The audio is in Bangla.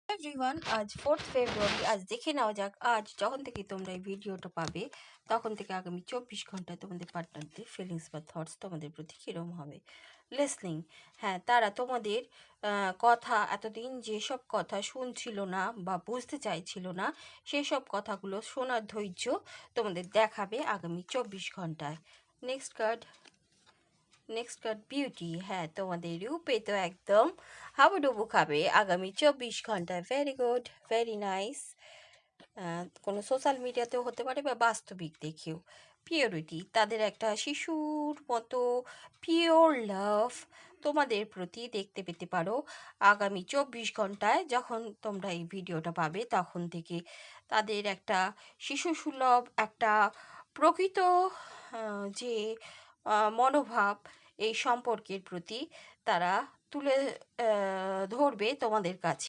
এভরিওয়ান, আজ 4th ফেব্রুয়ারি। আজ দেখে নেওয়া যাক, আজ যখন থেকে তোমরা এই ভিডিওটা পাবে তখন থেকে আগামী 24 ঘন্টায় তোমাদের পার্টনারদের ফিলিংস বা থটস তোমাদের প্রতি কীরকম হবে। লিসনিং, হ্যাঁ, তারা তোমাদের কথা, এতদিন যেসব কথা শুনছিল না বা বুঝতে চাইছিল না, সেই সব কথাগুলো শোনার ধৈর্য তোমাদের দেখাবে আগামী 24 ঘন্টায়। নেক্সট কার্ড বিউটি, হ্যাঁ, তোমাদের রূপে তো একদম হাবুডুবু খাবে আগামী 24 ঘন্টায়। Very good, very nice. কোনো সোশ্যাল মিডিয়াতেও হতে পারে বা বাস্তবিক দেখেও। পিওরিটি, তাদের একটা শিশুর মতো পিওর লাভ তোমাদের প্রতি দেখতে পেতে পারো আগামী 24 ঘন্টায়। যখন তোমরা এই ভিডিওটা পাবে তখন থেকে তাদের একটা শিশুসুলভ, একটা প্রকৃত যে মনোভাব এই সম্পর্কের প্রতি তারা তুলে ধরবে তোমাদের কাছে।